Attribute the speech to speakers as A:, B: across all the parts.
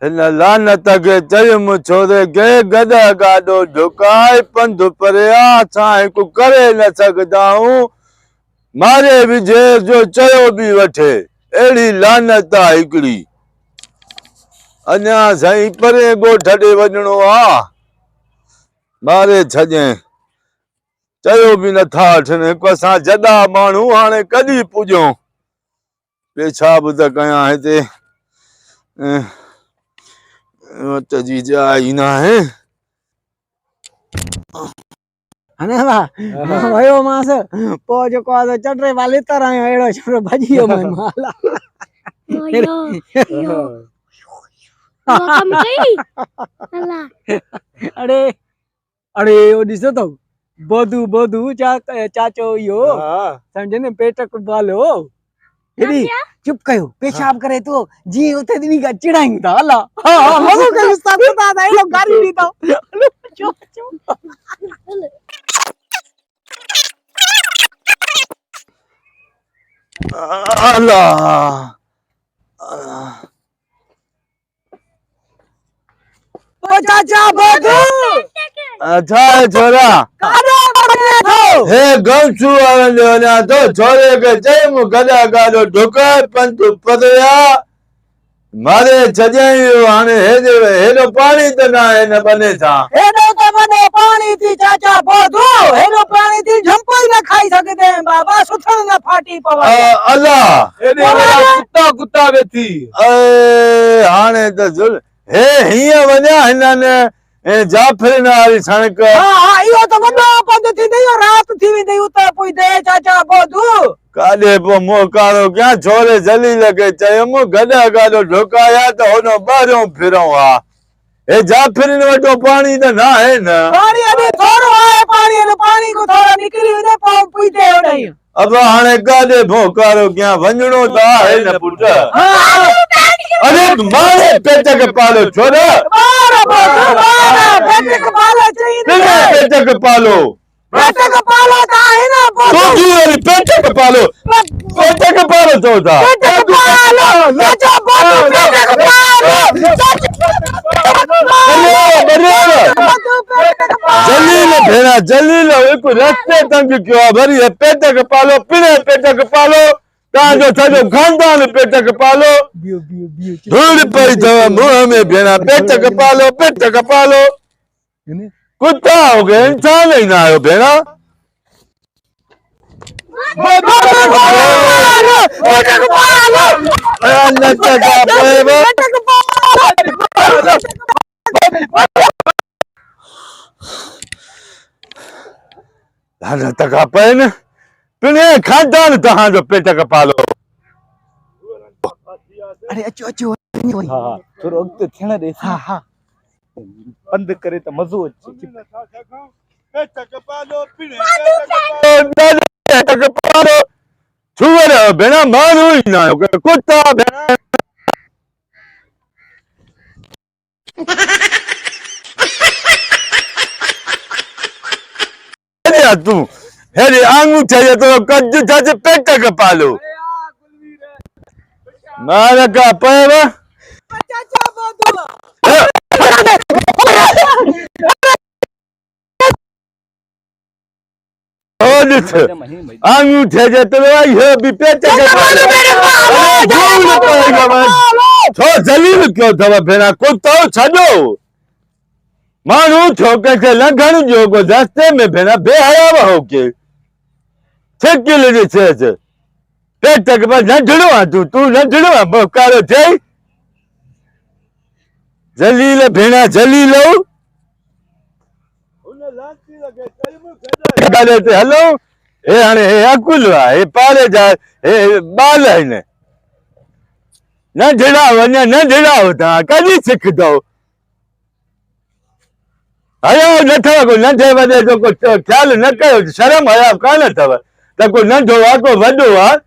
A: हिन लानत खे चयुमि छोरे के गदा गाॾो झुकाए पंधु परिया असां हिकु करे न सघंदा आहियूं मारे विझे जो चयो बि वठे अहिड़ी लानत आहे हिकिड़ी अञा साईं परे ॻोठ ॾे वञिणो आहे मारे छॾियईं चयो बि नथा वठनि हिकु असां जॾा माण्हू हाणे कॾहिं पुॼूं पेशाब त कयां हिते वट जी जाइ न आहे
B: अने वाह भयो मास पो जो को चटरे वाले तरह एड़ो छोरो भजियो मैं माला यो कम कई अल्लाह अरे अरे ओ दिसो तो बोदू बोदू चाचो यो समझे ने पेटक बालो हेडी चुप कयो पेशाब करे तो जी उथे दिनी का चिड़ाई था अल्लाह हां मनो के उस्ताद बता दा ए लोग गाड़ी दी तो चुप चुप
A: अल्लाह
B: ओ चाचा बोदू
A: अच्छा है छोरा हे गमछू वाले वञा तो छोरे खे चयमि गॾा गाॾो ढुकाए पंधु पधरिया मारे छॾियईं हाणे हेॾो पाणी त न आहे हिन बने सां
B: हेॾो त वॾो पाणी थी चाचा बोदू हेॾो पाणी थी झंपो ई न खाई सघंदे बाबा सुथण न फाटी पवे
A: अल्लाह
C: एॾे कुत्ता कुत्ता वेठी
A: हाणे त हे हीअं वञा हिननि जाफरिन वारी सड़क
B: हां इहो त वॾो पंध थींदी रात थी वेंदी उते पुॼदे चाचा बोदू
A: काॾे पोइ मोकारो कयां छोरे जलील खे चयुमि गॾा गाॾो ढुकाया त हुन ॿाहिरियों फिरूं हा हे जाफरिन वटो पाणी त न आहे न
B: पाणी अॼु थोरो आहे पाणी को थोरो निकिरी वञे पोइ पुॼदे होॾे
A: अब हाणे काॾे मोकारो कयां वञिणो त आहे न पुट अरे मारे पेट खे पालो छोरा
B: पेट
A: खे पालो
B: त आहे न
A: पेट खे पालो चओ था जलील भेणा जलील हिकु रस्ते तंग कयो आहे वरी पेट खे पालो पिणे पेट खे पालो तव्हांजो सॼो खानदान पेट खे पालो धूड़ पई अथव मुंहं में भेणा पेट खे पालो कुत्ता हो गए इंसान ही ना आयो भेणा पिणे खानदान तव्हांजो पेट खे पालो
B: अरे अचो अचो
C: हां थोरो अॻिते थियण ॾे
B: हां
C: पंध करे त मज़ो अचे
A: पेट खे पालो पिणे पेट खे पालो छुवर भेणा माण्हू ई न आहियो कुत्ता भेणा तूं हेॾे आंगूठे जो थोरो कज छा पेट खे पालो मार का पयव आंगूठे जेतिरो इहो बि पेट खे छो जलील कयो अथव भेणा कुतो छॾो माण्हू छो कंहिंखे लंघण जो को रस्ते में भेणा बेहयाव हो के छिकिल ॾिसेसि पेट खे नंढड़ो आहे तूं नंढड़ो आहे मोकारो थिए जलील भेणा जलील हलो हे हाणे हे अकुल आहे हे पाड़े जा हे ॿार आहिनि नंढड़ा वञा नंढड़ा हो तव्हां कॾहिं सिखंदव हयो नथव को नंढे वॾे जो को ख़्यालु न कयो शर्म हया कान अथव त को नंढो आहे को वॾो आहे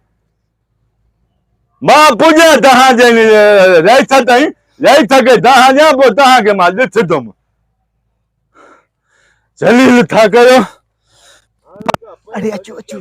A: मां पुॼां तव्हांजे रहित ताईं रहित खे तव्हां ॾियां पोइ तव्हांखे मां ॾिसंदुमि जलील था कयो
B: अरे अचो अचो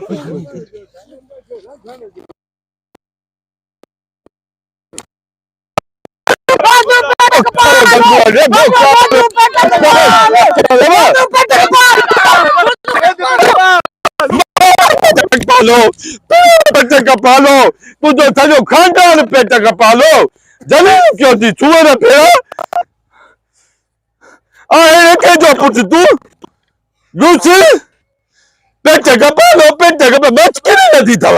A: पालो तू जो सॼो खानदान पेट खे पालो जलील क्यों थी सुअर फेरा आहे कंहिंजो पुटु तूं लूसी पेट खे पालो पेट खे बच किरी नथी अथव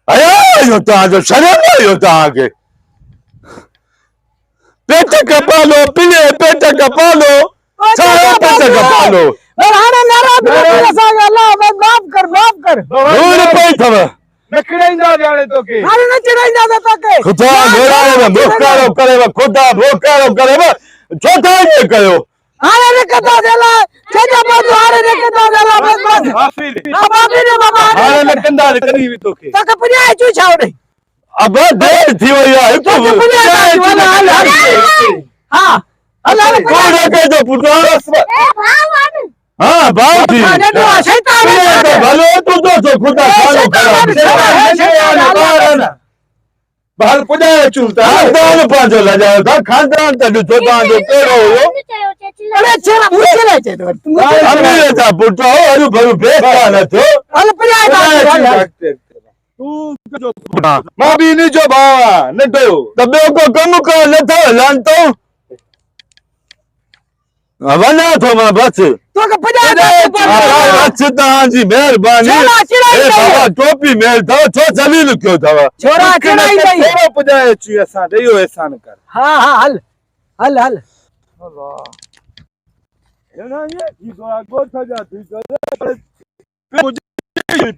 A: अया इहो तव्हांजो शर्म इहो तव्हांखे पेट खे पालो पीले पेट खे पालो छा पेट खे पालो
B: हाणे नाराज़ माफ़ कर
A: धूड़ पई अथव
C: न खिड़ाईंदा ॼाणे तोखे
B: हाणे न चिड़ाईंदा तोखे
A: खुदा घोड़ाएव मोकारो करेव खुदा मोकारो करेव छो था ईअं कयो
B: हाणे निकता देला छजा बाबू हाणे निकता देला बस
C: माफ़ी ॾे
B: बाबी ने बाबा
C: हाणे न कंदा कॾहिं बि तोखे
B: तक पुॼाए चू छावड़े
A: अब देर थी वई आहे हिकु
B: हां अल्लाह ने
A: कोन कहिजो पुटु हाँ भाउ थी भलो तूं तो छो खुदा खानो
C: ॿाहिरि पुॼाए अचूं था
A: खानदान पंहिंजो लॼायो था खानदान त ॾिसो तव्हांजो कहिड़ो हुयो
B: अरे छेड़ा पूछे ले चे तू
A: अमीर था पुटु हरू भरू बेस्ता न थियो
B: हल पुॼाए
C: मां बि इन जो भाउ आहियां नंढो
A: त ॿियो को कमु कयो नथो लानतो वञा थो मां बसि
B: तोखे पुॼाए
A: बस तव्हांजी महिरबानी बाबा टोपी मेल अथव छो जलील कयो अथव
B: छोरा चिड़ाई गई
C: थोरो पुॼाए अचूं असां ॾे इहो अहसान कर
B: हां हां हल हल हल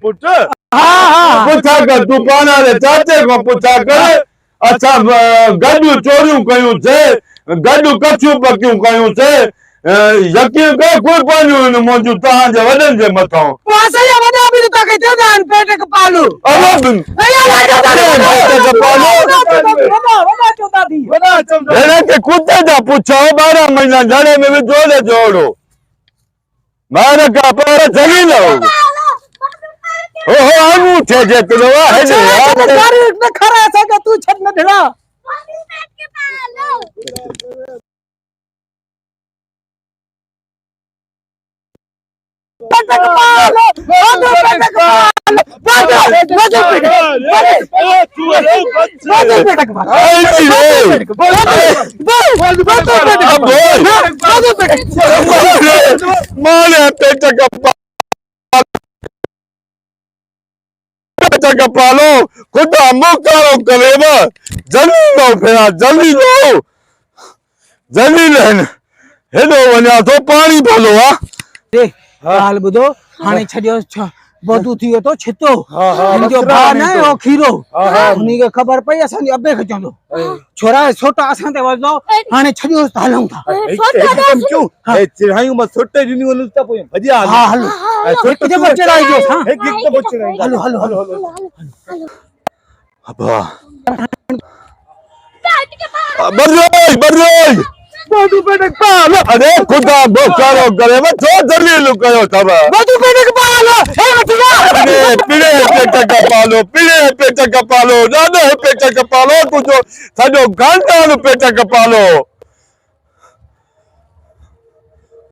A: पुटु पुछा कर तूं पाण वारे चाचे खां पुछा कर असां गॾु चोरियूं कयूंसीं गॾु कछियूं पकियूं कयूंसीं यकीन कर कुर्बानियूं आहिनि मुंहिंजूं तव्हांजे वॾनि जे मथां
B: असांजा वॾा बि तोखे चवंदा आहिनि पेट खे पालू
A: वॾा हिन खे कुते जा पुछो 12 महीना जड़े में विझो न जोड़ो ॿार खां पर जलील ओहो अंगूठे जेतिरो आहे
B: न खरा असांखे तूं छॾ न ढिड़ा
A: पालो खुदा मोकारो करेव जलीलो फेरा जलील आहिनि हेॾो वञा थो पाणी भलो आहे
B: हाल ॿुधो हाणे छॾियो बदू थी वियो तो छितो हिनजो भाउ न हो खीरो उनखे ख़बर पई असांजे अबे खे चवंदो छोरा छोटा असां ते वॼंदो हाणे छॾियो त हलूं था
C: हिकदमि क्यों चिढ़ायूं मां सुट ॾिनियूं न त पोइ भॼिया
B: हा हलो सुट जे बच्चे राई जो हां
C: हिकदमि चिढ़ायूं
B: हलो हलो हलो
A: अबा बररोई
B: बदू पेट पाल
A: अरे खुदा मोकारो करेव छो जलील कयो अथव
B: बदू पेट पाल हे मटिया
A: पीले पेट खे पालो पीले पेट खे पालो ॾाढे पेट खे पालो तुंहिंजो सॼो खानदान पेट खे पालो